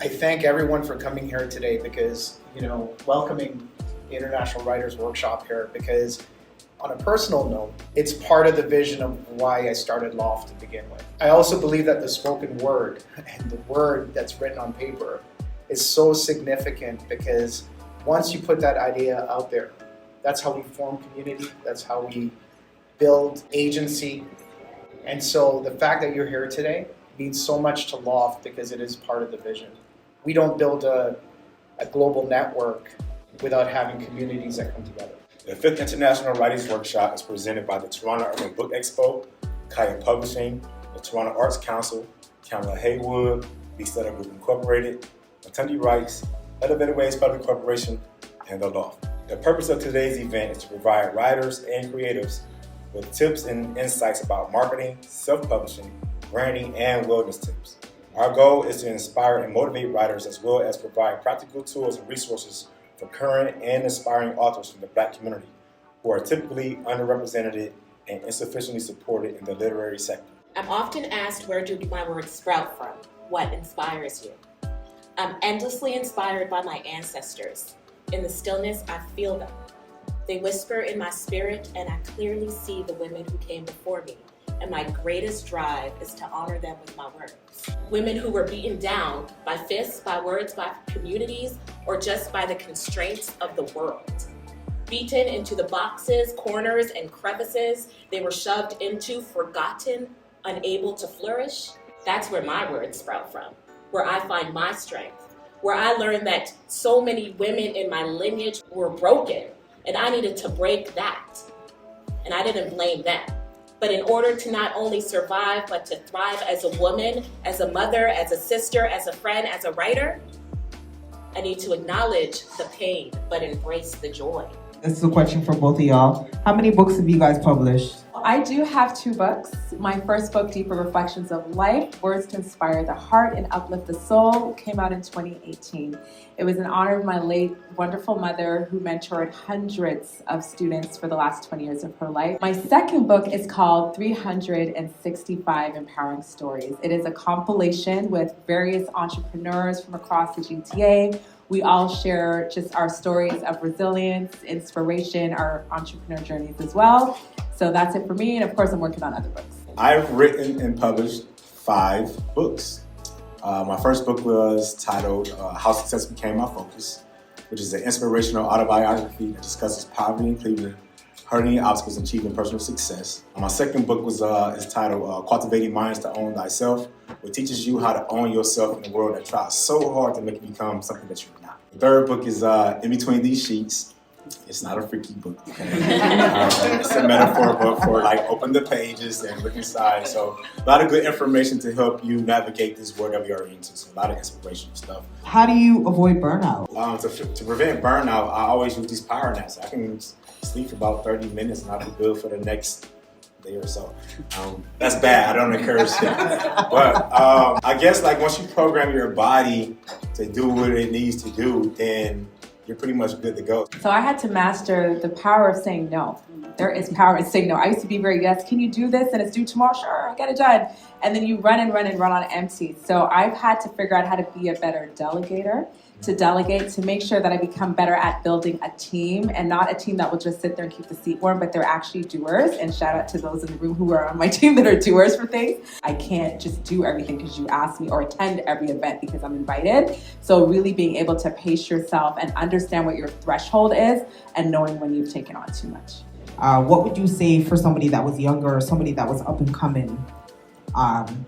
I thank everyone for coming here today because, welcoming the International Writers Workshop here, because on a personal note, it's part of the vision of why I started Lauft to begin with. I also believe that the spoken word and the word that's written on paper is so significant because once you put that idea out there, that's how we form community, that's how we build agency. And so the fact that you're here today means so much to Lauft because it is part of the vision. We don't build a global network without having communities that come together. The 5th International Writers Workshop is presented by the Toronto Urban Book Expo, Kaya Publishing, the Toronto Arts Council, Kamilah Haywood, B-Stutter Group Incorporated, Matundy Rights, Elevated Ways Public Corporation, and the Lauft. The purpose of today's event is to provide writers and creatives with tips and insights about marketing, self-publishing, branding, and wellness tips. Our goal is to inspire and motivate writers as well as provide practical tools and resources for current and aspiring authors from the Black community who are typically underrepresented and insufficiently supported in the literary sector. I'm often asked, where do my words sprout from? What inspires you? I'm endlessly inspired by my ancestors. In the stillness, I feel them. They whisper in my spirit, and I clearly see the women who came before me. And my greatest drive is to honor them with my words. Women who were beaten down by fists, by words, by communities, or just by the constraints of the world. Beaten into the boxes, corners, and crevices they were shoved into, forgotten, unable to flourish. That's where my words sprout from, where I find my strength, where I learned that so many women in my lineage were broken, and I needed to break that. And I didn't blame them. But in order to not only survive, but to thrive as a woman, as a mother, as a sister, as a friend, as a writer, I need to acknowledge the pain, but embrace the joy. This is a question for both of y'all. How many books have you guys published? I do have 2 books. My first book, Deeper Reflections of Life, Words to Inspire the Heart and Uplift the Soul, came out in 2018. It was in honor of my late wonderful mother who mentored hundreds of students for the last 20 years of her life. My second book is called 365 Empowering Stories. It is a compilation with various entrepreneurs from across the GTA. We all share just our stories of resilience, inspiration, our entrepreneur journeys as well. So that's it for me, and of course I'm working on other books. I've written and published 5 books. My first book was titled How Success Became My Focus, which is an inspirational autobiography that discusses poverty in Cleveland, hurdling obstacles, and achieving personal success. My second book is titled Cultivating Minds to Own Thyself, which teaches you how to own yourself in a world that tries so hard to make you become something that you're not. The third book is In Between These Sheets. It's not a freaky book, okay? It's a metaphor book for open the pages and look inside. So a lot of good information to help you navigate this world that we are into. So a lot of inspirational stuff. How do you avoid burnout? To prevent burnout, I always use these power naps. I can sleep for about 30 minutes and I'll be good for the next day or so. That's bad. I don't encourage that. But I guess once you program your body to do what it needs to do, then you're pretty much good to go. So I had to master the power of saying no. There is power in saying no. I used to be very, yes, can you do this? And it's due tomorrow, sure, I'll get it done. And then you run on empty. So I've had to figure out how to be a better delegator, to delegate, to make sure that I become better at building a team, and not a team that will just sit there and keep the seat warm, but they're actually doers. And shout out to those in the room who are on my team that are doers for things. I can't just do everything because you asked me, or attend every event because I'm invited. So really being able to pace yourself and understand what your threshold is, and knowing when you've taken on too much. What would you say for somebody that was younger or somebody that was up and coming?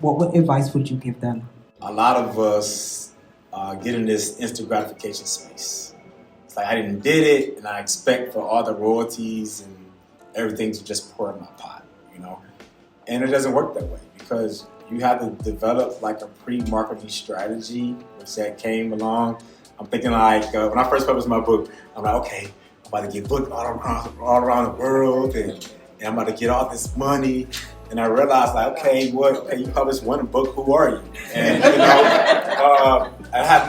What advice would you give them? A lot of us get in this instant gratification space. It's I didn't did it, and I expect for all the royalties and everything to just pour in my pot, And it doesn't work that way because you have to develop a pre-marketing strategy, which that came along. I'm thinking when I first published my book, I'm like, okay, I'm about to get booked all around the world, and I'm about to get all this money. And I realized, okay, you published one book, who are you? And I have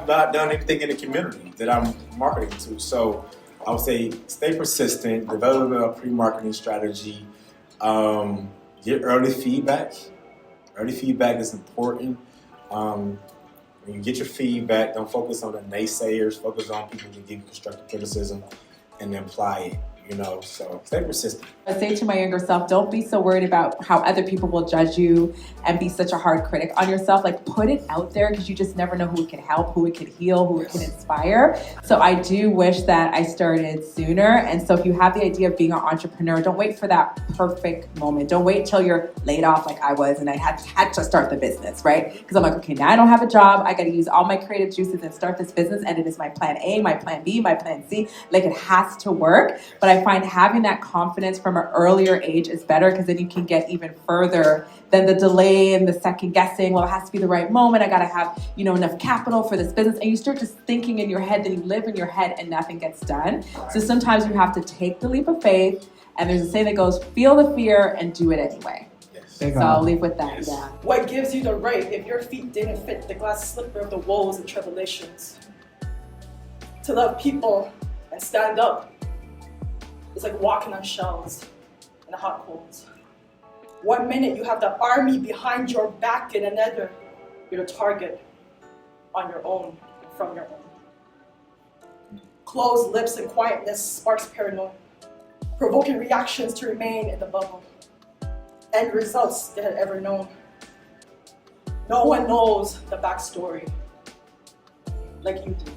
not done anything in the community that I'm marketing to. So I would say stay persistent, develop a pre-marketing strategy, get early feedback. Early feedback is important. When you get your feedback, don't focus on the naysayers. Focus on people who give you constructive criticism and then apply it. So stay persistent. I say to my younger self, don't be so worried about how other people will judge you and be such a hard critic on yourself. Like, put it out there, because you just never know who it can help, who it can heal, who it can inspire. So I do wish that I started sooner. And so if you have the idea of being an entrepreneur, don't wait for that perfect moment. Don't wait till you're laid off like I was and I had to start the business, right? Because I'm like, okay, now I don't have a job. I got to use all my creative juices and start this business. And it is my plan A, my plan B, my plan C. Like, it has to work. But I find having that confidence from an earlier age is better, because then you can get even further than the delay and the second guessing. Well, it has to be the right moment. I got to have, enough capital for this business. And you start just thinking in your head, then you live in your head and nothing gets done. So sometimes you have to take the leap of faith. And there's a saying that goes, feel the fear and do it anyway. Yes. So I'll leave with that. Yes. Yeah. What gives you the right, if your feet didn't fit the glass slipper of the woes and tribulations, to love people and stand up? It's like walking on shells in the hot coals. 1 minute you have the army behind your back, and another you're the target on your own, from your own. Closed lips and quietness sparks paranoia, provoking reactions to remain in the bubble. End results they had ever known. No one knows the backstory like you do,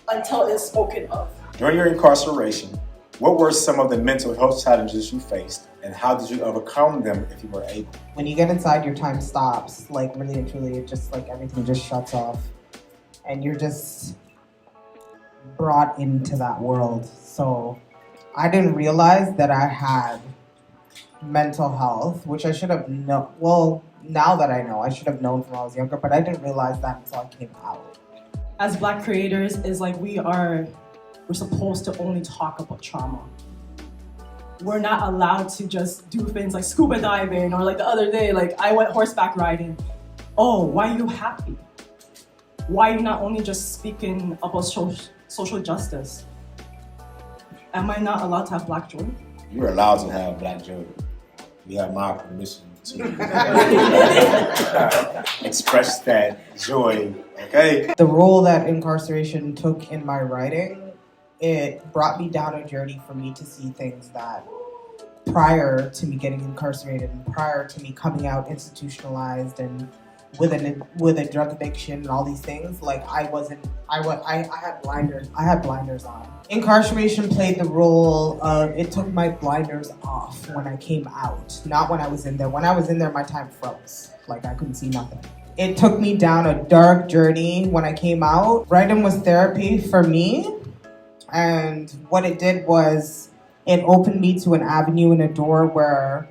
until it's spoken of. During your incarceration, what were some of the mental health challenges you faced, and how did you overcome them if you were able? When you get inside, your time stops. Like, really and truly, it just, like, everything just shuts off. And you're just brought into that world. So I didn't realize that I had mental health, which I should have known. Well, now that I know, I should have known from when I was younger, but I didn't realize that until I came out. As Black creators, is like we're supposed to only talk about trauma. We're not allowed to just do things like scuba diving, or like the other day, like I went horseback riding. Oh, why are you happy? Why are you not only just speaking about social justice? Am I not allowed to have Black joy? You're allowed to have Black joy. You have my permission to express that joy, okay? The role that incarceration took in my writing, it brought me down a journey for me to see things that prior to me getting incarcerated and prior to me coming out institutionalized and with a drug addiction and all these things, like I had blinders on. Incarceration played the role of, it took my blinders off when I came out, not when I was in there. When I was in there, my time froze. Like, I couldn't see nothing. It took me down a dark journey when I came out. Writing was therapy for me. And what it did was it opened me to an avenue and a door where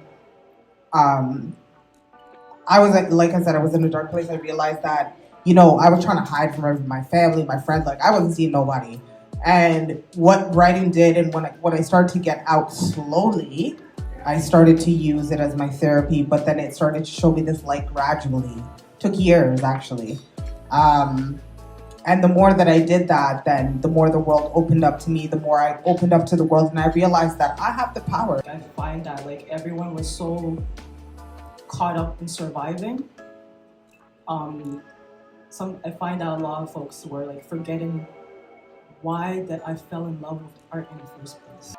I was, like I said, I was in a dark place. I realized that, I was trying to hide from my family, my friends. Like, I wasn't seeing nobody. And what writing did, and when I started to get out slowly, I started to use it as my therapy. But then it started to show me this light gradually. Took years, actually. And the more that I did that, then the more the world opened up to me, the more I opened up to the world, and I realized that I have the power. I find that like everyone was so caught up in surviving. I find that a lot of folks were like forgetting why that I fell in love with art in the first place.